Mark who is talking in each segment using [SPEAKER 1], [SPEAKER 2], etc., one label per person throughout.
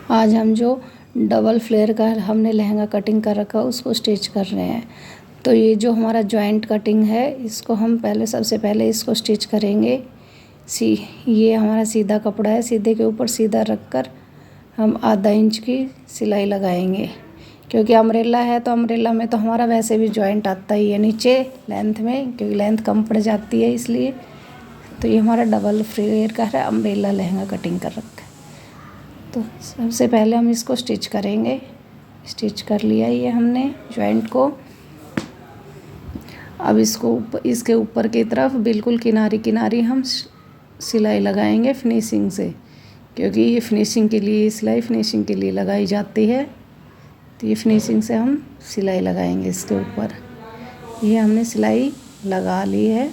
[SPEAKER 1] आज हम जो डबल फ्लेयर का हमने लहंगा कटिंग कर रखा उसको स्टिच कर रहे हैं। तो ये जो हमारा जॉइंट कटिंग है इसको हम सबसे पहले इसको स्टिच करेंगे। ये हमारा सीधा कपड़ा है, सीधे के ऊपर सीधा रख कर हम आधा इंच की सिलाई लगाएंगे। क्योंकि अम्ब्रेला है तो अम्ब्रेला में तो हमारा वैसे भी जॉइंट आता ही है नीचे लेंथ में, क्योंकि लेंथ कम पड़ जाती है इसलिए। तो ये हमारा डबल फ्लेयर का है, अम्ब्रेला लहंगा कटिंग कर रखा है। तो सबसे पहले हम इसको स्टिच करेंगे। स्टिच कर लिया ये हमने जॉइंट को। अब इसके ऊपर की तरफ बिल्कुल किनारी किनारी हम सिलाई लगाएंगे फिनिशिंग से, क्योंकि ये फिनिशिंग के लिए सिलाई फिनिशिंग के लिए लगाई जाती है। तो ये फिनिशिंग से हम सिलाई लगाएंगे इसके ऊपर। ये हमने सिलाई लगा ली है।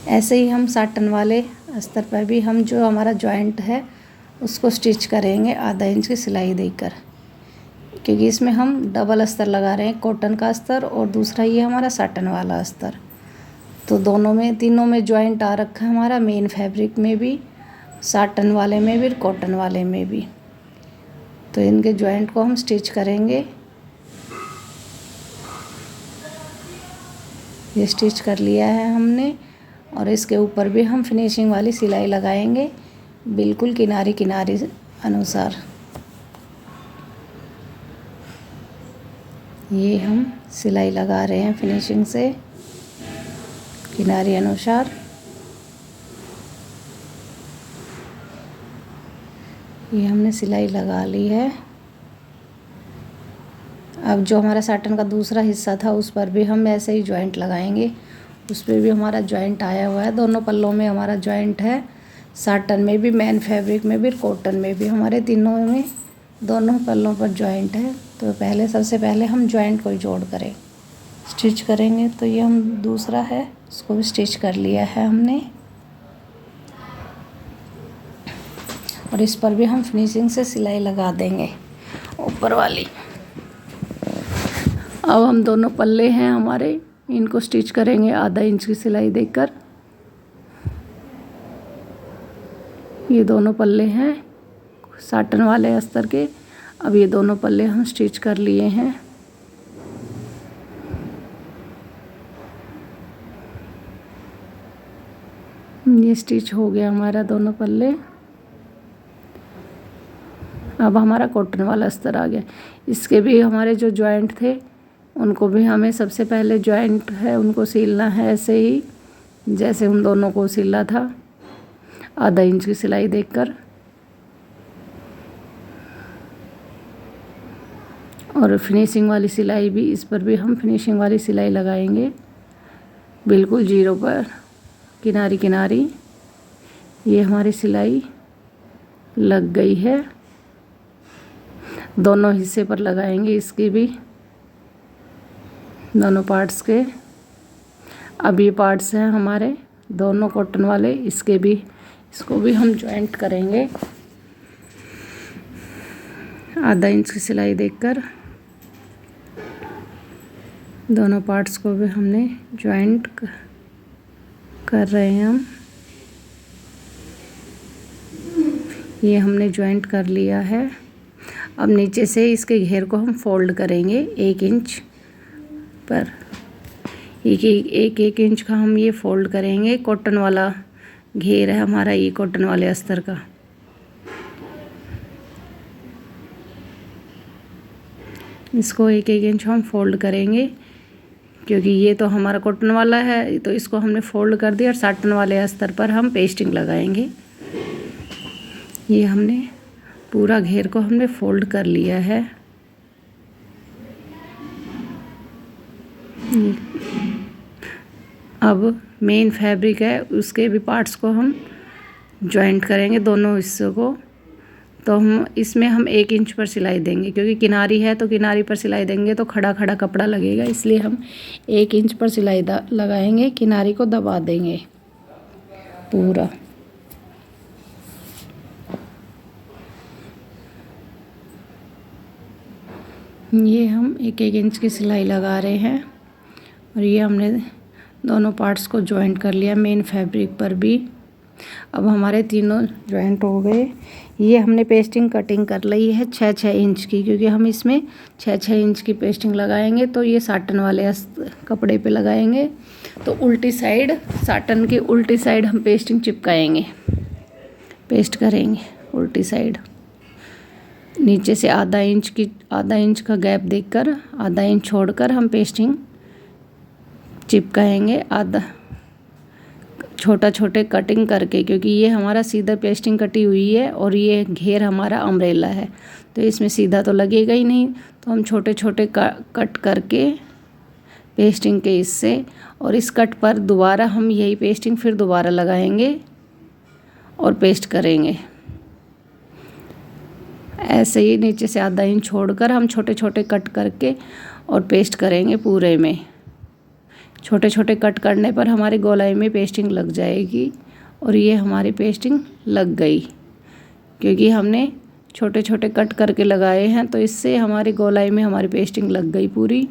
[SPEAKER 1] ऐसे ही हम साटन वाले अस्तर पर भी हम जो हमारा जॉइंट है उसको स्टिच करेंगे आधा इंच की सिलाई देकर, क्योंकि इसमें हम डबल अस्तर लगा रहे हैं, कॉटन का अस्तर और दूसरा ये हमारा साटन वाला अस्तर। तो तीनों में जॉइंट आ रखा है हमारा, मेन फैब्रिक में भी, साटन वाले में भी, कॉटन वाले में भी। तो इनके जॉइंट को हम स्टिच करेंगे। ये स्टिच कर लिया है हमने और इसके ऊपर भी हम फिनिशिंग वाली सिलाई लगाएंगे बिल्कुल किनारी किनारी अनुसार। ये हम सिलाई लगा रहे हैं फिनिशिंग से किनारी अनुसार। ये हमने सिलाई लगा ली है। अब जो हमारा साटन का दूसरा हिस्सा था उस पर भी हम ऐसे ही जॉइंट लगाएंगे। उस पर भी हमारा जॉइंट आया हुआ है, दोनों पल्लों में हमारा जॉइंट है, साटन में भी, मेन फैब्रिक में भी, कॉटन में भी, हमारे तीनों में दोनों पल्लों पर जॉइंट है। तो सबसे पहले हम जॉइंट को ही जोड़ करें स्टिच करेंगे। तो ये हम दूसरा है उसको भी स्टिच कर लिया है हमने और इस पर भी हम फिनिशिंग से सिलाई लगा देंगे ऊपर वाली। अब हम दोनों पल्ले हैं हमारे, इनको स्टिच करेंगे आधा इंच की सिलाई देकर। ये दोनों पल्ले हैं साटन वाले अस्तर के। अब ये दोनों पल्ले हम स्टिच कर लिए हैं। ये स्टिच हो गया हमारा दोनों पल्ले। अब हमारा कॉटन वाला अस्तर आ गया। इसके भी हमारे जो जॉइंट थे उनको भी हमें सबसे पहले जॉइंट है उनको सिलना है, ऐसे ही जैसे उन दोनों को सिला था, आधा इंच की सिलाई देकर। और फिनिशिंग वाली सिलाई भी, इस पर भी हम फिनिशिंग वाली सिलाई लगाएंगे बिल्कुल जीरो पर किनारी किनारी। ये हमारी सिलाई लग गई है, दोनों हिस्से पर लगाएंगे इसकी भी, दोनों पार्ट्स के। अब ये पार्ट्स हैं हमारे दोनों कॉटन वाले, इसको भी हम जॉइंट करेंगे आधा इंच की सिलाई देकर। दोनों पार्ट्स को भी हमने जॉइंट कर रहे हैं हम। ये हमने जॉइंट कर लिया है। अब नीचे से इसके घेर को हम फोल्ड करेंगे 1 इंच पर। एक इंच का हम ये फोल्ड करेंगे। कॉटन वाला घेर है हमारा, ये कॉटन वाले अस्तर का। इसको 1 इंच हम फोल्ड करेंगे, क्योंकि ये तो हमारा कॉटन वाला है तो इसको हमने फोल्ड कर दिया। और साटन वाले अस्तर पर हम पेस्टिंग लगाएंगे। ये हमने पूरा घेर को हमने फोल्ड कर लिया है। अब मेन फैब्रिक है उसके भी पार्ट्स को हम जॉइंट करेंगे दोनों हिस्सों को। तो इसमें हम 1 इंच पर सिलाई देंगे, क्योंकि किनारी है तो किनारी पर सिलाई देंगे तो खड़ा खड़ा कपड़ा लगेगा, इसलिए हम 1 इंच पर सिलाई लगाएंगे, किनारी को दबा देंगे पूरा। ये हम 1 इंच की सिलाई लगा रहे हैं और ये हमने दोनों पार्ट्स को जॉइंट कर लिया मेन फैब्रिक पर भी अब हमारे तीनों जॉइंट हो गए। ये हमने पेस्टिंग कटिंग कर ली है 6-6 इंच की, क्योंकि हम इसमें 6-6 इंच की पेस्टिंग लगाएंगे। तो ये साटन वाले कपड़े पे लगाएंगे। तो उल्टी साइड, साटन की उल्टी साइड हम पेस्टिंग चिपकाएंगे, पेस्ट करेंगे उल्टी साइड। नीचे से आधा इंच का गैप देखकर, आधा इंच छोड़कर हम पेस्टिंग चिपकाएंगे। आधा छोटा छोटे कटिंग करके, क्योंकि ये हमारा सीधा पेस्टिंग कटी हुई है और ये घेर हमारा अम्ब्रेला है, तो इसमें सीधा तो लगेगा ही नहीं। तो हम छोटे छोटे कट करके पेस्टिंग के इससे, और इस कट पर दोबारा हम यही पेस्टिंग फिर दोबारा लगाएंगे और पेस्ट करेंगे। ऐसे ही नीचे से आधा इंच छोड़कर हम छोटे छोटे कट करके और पेस्ट करेंगे पूरे में। छोटे छोटे कट करने पर हमारी गोलाई में पेस्टिंग लग जाएगी। और ये हमारी पेस्टिंग लग गई, क्योंकि हमने छोटे छोटे कट करके लगाए हैं, तो इससे हमारी गोलाई में हमारी पेस्टिंग लग गई पूरी।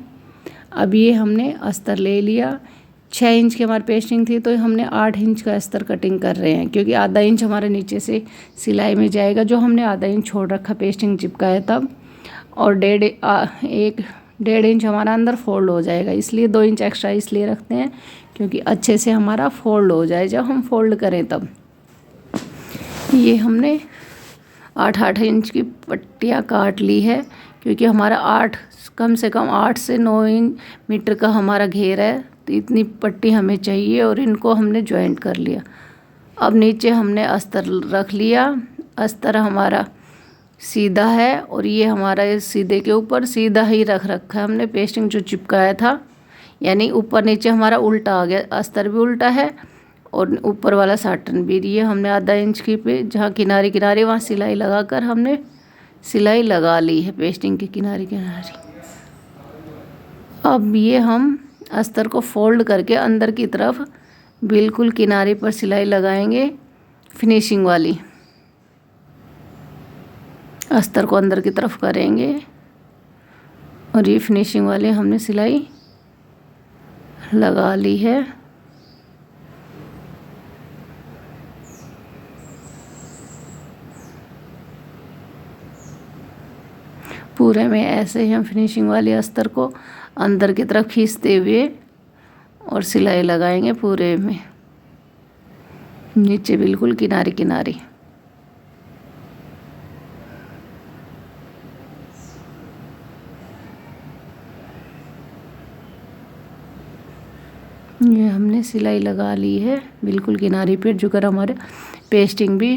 [SPEAKER 1] अब ये हमने अस्तर ले लिया। 6 इंच की हमारी पेस्टिंग थी, तो हमने 8 इंच का अस्तर कटिंग कर रहे हैं, क्योंकि आधा इंच हमारे नीचे से सिलाई में जाएगा, जो हमने आधा इंच छोड़ रखा पेस्टिंग चिपकाया तब। और 1.5 इंच हमारा अंदर फोल्ड हो जाएगा, इसलिए 2 इंच एक्स्ट्रा इसलिए रखते हैं, क्योंकि अच्छे से हमारा फोल्ड हो जाए जब हम फोल्ड करें तब। ये हमने 8-8 इंच की पट्टियाँ काट ली है, क्योंकि हमारा कम से कम 8 से 9 मीटर का हमारा घेर है, तो इतनी पट्टी हमें चाहिए। और इनको हमने जॉइंट कर लिया। अब नीचे हमने अस्तर रख लिया। अस्तर हमारा सीधा है, और ये हमारा इस सीधे के ऊपर सीधा ही रख रखा है हमने पेस्टिंग जो चिपकाया था, यानी ऊपर नीचे हमारा उल्टा आ गया। अस्तर भी उल्टा है और ऊपर वाला साटन भी। ये हमने आधा इंच की पे जहाँ किनारे किनारे वहाँ सिलाई लगाकर हमने सिलाई लगा ली है पेस्टिंग के किनारे किनारे। अब ये हम अस्तर को फोल्ड करके अंदर की तरफ बिल्कुल किनारे पर सिलाई लगाएंगे, फिनिशिंग वाली। अस्तर को अंदर की तरफ करेंगे, और ये फिनिशिंग वाले हमने सिलाई लगा ली है। पूरे में ऐसे ही हम फिनिशिंग वाले अस्तर को अंदर की तरफ खींचते हुए और सिलाई लगाएंगे पूरे में, नीचे बिल्कुल किनारे किनारे। ये हमने सिलाई लगा ली है बिल्कुल किनारे पे, जो कर हमारे पेस्टिंग भी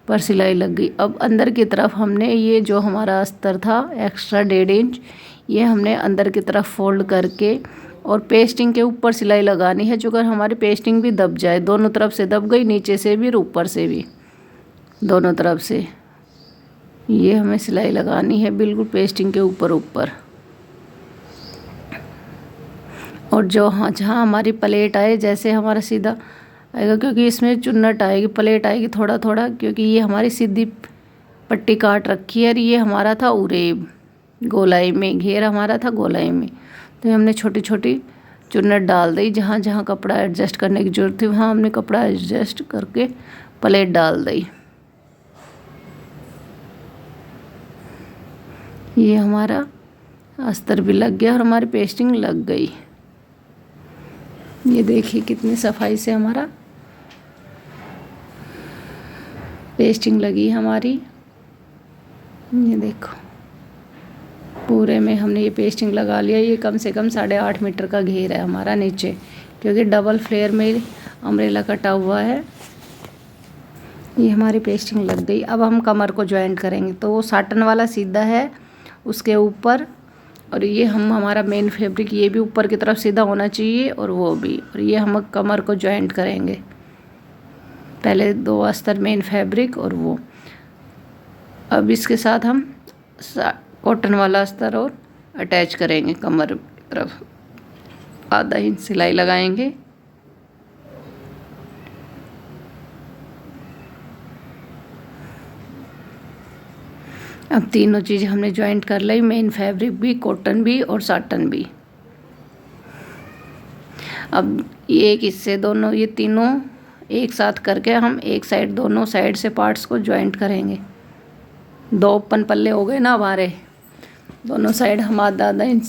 [SPEAKER 1] पर सिलाई लग गई। अब अंदर की तरफ हमने ये जो हमारा अस्तर था एक्स्ट्रा 1.5 इंच, ये हमने अंदर की तरफ फोल्ड करके और पेस्टिंग के ऊपर सिलाई लगानी है, जो कर हमारी पेस्टिंग भी दब जाए। दोनों तरफ से दब गई, नीचे से भी और ऊपर से भी, दोनों तरफ से ये हमें सिलाई लगानी है बिल्कुल पेस्टिंग के ऊपर ऊपर। और जो जहाँ हमारी प्लेट आए, जैसे हमारा सीधा आएगा, क्योंकि इसमें चुन्नट आएगी, प्लेट आएगी थोड़ा थोड़ा, क्योंकि ये हमारी सीधी पट्टी काट रखी है। और ये हमारा था उरेब, गोलाई में घेर हमारा था गोलाई में, तो हमने छोटी छोटी चुन्नट डाल दी। जहाँ जहाँ कपड़ा एडजस्ट करने की ज़रूरत थी, वहाँ हमने कपड़ा एडजस्ट करके प्लेट डाल दी। ये हमारा अस्तर भी लग गया और हमारी पेस्टिंग लग गई। ये देखिए कितनी सफाई से हमारा पेस्टिंग लगी हमारी। ये देखो पूरे में हमने ये पेस्टिंग लगा लिया। ये कम से कम 8.5 मीटर का घेर है हमारा नीचे, क्योंकि डबल फ्लेयर में अम्ब्रेला कटा हुआ है। ये हमारी पेस्टिंग लग गई। अब हम कमर को ज्वाइंट करेंगे। तो वो साटन वाला सीधा है उसके ऊपर, और ये हमारा मेन फैब्रिक ये भी ऊपर की तरफ सीधा होना चाहिए, और वो भी। और ये हम कमर को ज्वाइंट करेंगे। पहले 2 अस्तर मेन फैब्रिक और वो। अब इसके साथ हम कॉटन वाला अस्तर और अटैच करेंगे कमर की तरफ। आधा इंच सिलाई लगाएंगे। अब तीनों चीज़ हमने ज्वाइंट कर ली, मेन फैब्रिक भी, कॉटन भी और साटन भी। अब ये एक इससे दोनों ये तीनों एक साथ करके हम एक साइड, दोनों साइड से पार्ट्स को जॉइंट करेंगे। 2 ओपन पल्ले हो गए ना हमारे, दोनों साइड हम आधा आधा इंच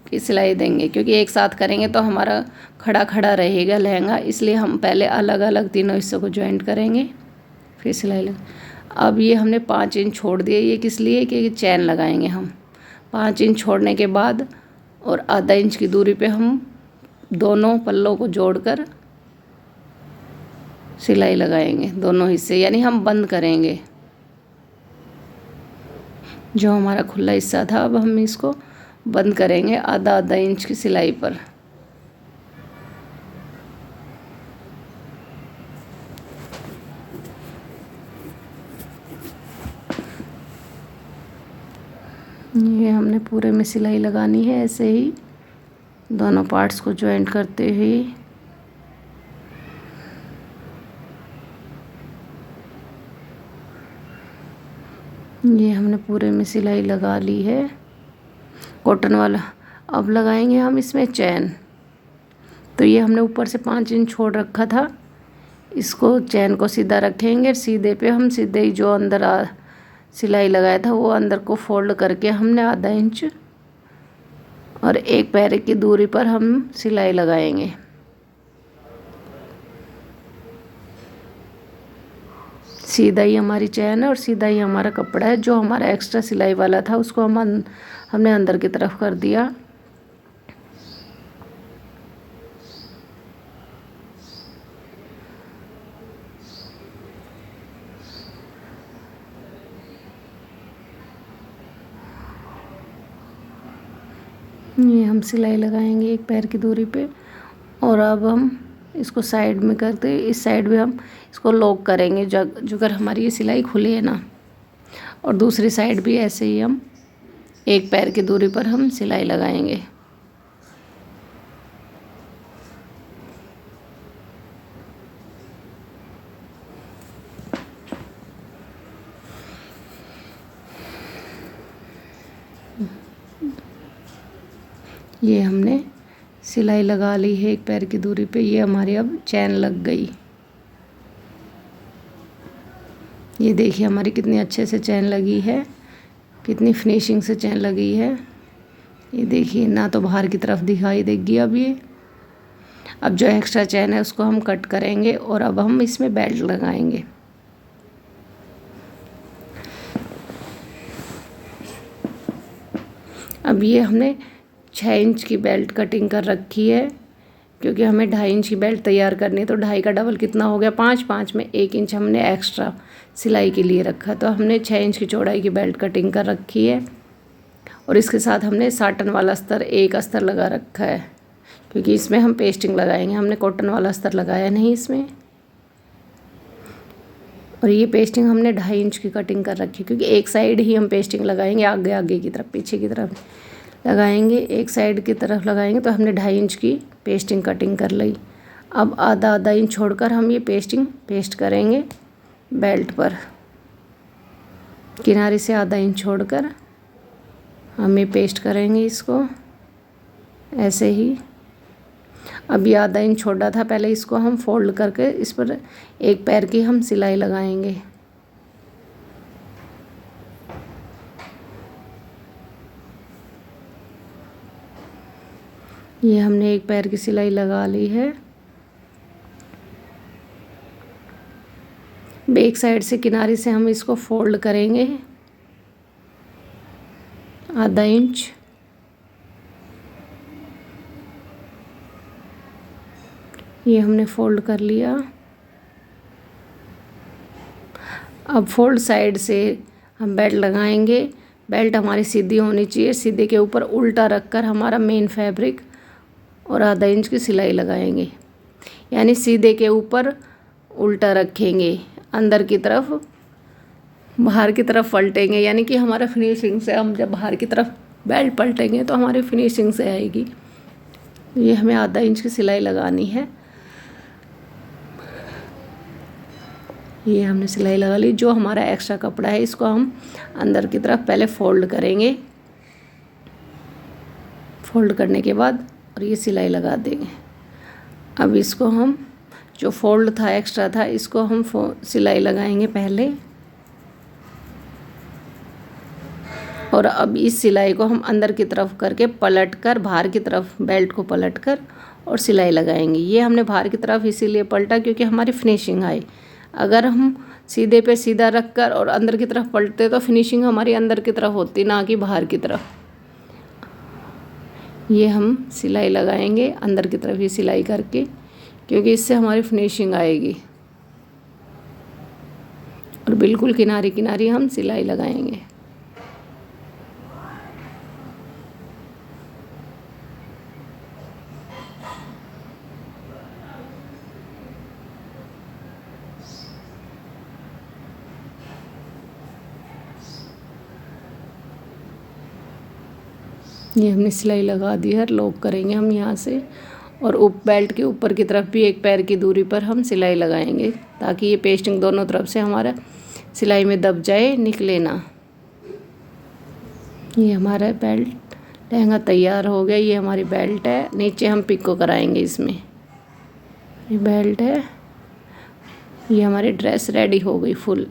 [SPEAKER 1] की सिलाई देंगे, क्योंकि एक साथ करेंगे तो हमारा खड़ा खड़ा रहेगा लहंगा, इसलिए हम पहले अलग अलग तीनों हिस्सों को जॉइंट करेंगे फिर सिलाई लगा। अब ये हमने 5 इंच छोड़ दिए, ये किस लिए कि चैन लगाएंगे हम। 5 इंच छोड़ने के बाद और आधा इंच की दूरी पे हम दोनों पल्लों को जोड़कर सिलाई लगाएंगे, दोनों हिस्से, यानी हम बंद करेंगे। जो हमारा खुला हिस्सा था अब हम इसको बंद करेंगे आधा आधा इंच की सिलाई पर। ये हमने पूरे में सिलाई लगानी है, ऐसे ही दोनों पार्ट्स को जॉइंट करते हुए। ये हमने पूरे में सिलाई लगा ली है कॉटन वाला। अब लगाएंगे हम इसमें चैन। तो ये हमने ऊपर से 5 इंच छोड़ रखा था, इसको चैन को सीधा रखेंगे, सीधे पे हम सीधे ही जो अंदर सिलाई लगाया था वो अंदर को फोल्ड करके हमने आधा इंच और 1 पैर की दूरी पर हम सिलाई लगाएंगे। सीधा ही हमारी चैन है और सीधा ही हमारा कपड़ा है। जो हमारा एक्स्ट्रा सिलाई वाला था उसको हमने अंदर की तरफ कर दिया। ये हम सिलाई लगाएंगे 1 पैर की दूरी पे, और अब हम इसको साइड में करते, इस साइड में हम इसको लॉक करेंगे जो अगर हमारी ये सिलाई खुली है ना, और दूसरी साइड भी ऐसे ही हम 1 पैर की दूरी पर हम सिलाई लगाएंगे। ये हमने सिलाई लगा ली है 1 पैर की दूरी पे। ये हमारी अब चैन लग गई। ये देखिए हमारी कितनी अच्छे से चैन लगी है, कितनी फिनिशिंग से चैन लगी है। ये देखिए ना तो बाहर की तरफ दिखाई देगी अब ये। अब जो एक्स्ट्रा चैन है उसको हम कट करेंगे और अब हम इसमें बेल्ट लगाएंगे। अब ये हमने 6 इंच की बेल्ट कटिंग कर रखी है, क्योंकि हमें 2.5 इंच की बेल्ट तैयार करनी है। तो 2.5 का डबल कितना हो गया 5, 5 में 1 इंच हमने एक्स्ट्रा सिलाई के लिए रखा। तो हमने 6 इंच की चौड़ाई की बेल्ट कटिंग कर रखी है, और इसके साथ हमने साटन वाला अस्तर 1 अस्तर लगा रखा है, क्योंकि इसमें हम पेस्टिंग लगाएंगे। हमने कॉटन वाला अस्तर लगाया नहीं इसमें। और ये पेस्टिंग हमने 2.5 इंच की कटिंग कर रखी, क्योंकि एक साइड ही हम पेस्टिंग लगाएंगे, आगे आगे की तरफ, पीछे की तरफ लगाएंगे, एक साइड की तरफ लगाएंगे। तो हमने 2.5 इंच की पेस्टिंग कटिंग कर ली। अब आधा आधा इंच छोड़कर हम ये पेस्ट करेंगे बेल्ट पर। किनारे से आधा इंच छोड़कर हम ये पेस्ट करेंगे इसको ऐसे ही। अब ये आधा इंच छोड़ा था पहले, इसको हम फोल्ड करके इस पर 1 पैर की हम सिलाई लगाएंगे। ये हमने 1 पैर की सिलाई लगा ली है। बैक साइड से किनारे से हम इसको फोल्ड करेंगे आधा इंच। ये हमने फोल्ड कर लिया। अब फोल्ड साइड से हम बेल्ट लगाएंगे। बेल्ट हमारी सीधी होनी चाहिए, सीधे के ऊपर उल्टा रखकर हमारा मेन फैब्रिक और आधा इंच की सिलाई लगाएंगे, यानी सीधे के ऊपर उल्टा रखेंगे, अंदर की तरफ बाहर की तरफ पलटेंगे, यानी कि हमारा फिनिशिंग से, हम जब बाहर की तरफ बेल्ट पलटेंगे तो हमारी फिनिशिंग से आएगी। ये हमें आधा इंच की सिलाई लगानी है। ये हमने सिलाई लगा ली। जो हमारा एक्स्ट्रा कपड़ा है इसको हम अंदर की तरफ पहले फोल्ड करेंगे, फोल्ड करने के बाद और ये सिलाई लगा देंगे। अब इसको हम जो फोल्ड था एक्स्ट्रा था इसको हम सिलाई लगाएंगे पहले, और अब इस सिलाई को हम अंदर की तरफ करके पलट कर बाहर की तरफ बेल्ट को पलट कर और सिलाई लगाएंगे। ये हमने बाहर की तरफ इसीलिए पलटा क्योंकि हमारी फिनिशिंग आए। अगर हम सीधे पे सीधा रख कर और अंदर की तरफ पलटते तो फिनिशिंग हमारी अंदर की तरफ होती, ना कि बाहर की तरफ। ये हम सिलाई लगाएंगे अंदर की तरफ ही सिलाई करके, क्योंकि इससे हमारी फिनिशिंग आएगी। और बिल्कुल किनारी किनारी हम सिलाई लगाएंगे। ये हमने सिलाई लगा दी है, लॉक करेंगे हम यहाँ से। और बेल्ट के ऊपर की तरफ भी एक पैर की दूरी पर हम सिलाई लगाएंगे ताकि ये पेस्टिंग दोनों तरफ से हमारा सिलाई में दब जाए, निकले ना। ये हमारा बेल्ट लहंगा तैयार हो गया। ये हमारी बेल्ट है, नीचे हम पिको कराएंगे इसमें। ये बेल्ट है, ये हमारी ड्रेस रेडी हो गई फुल।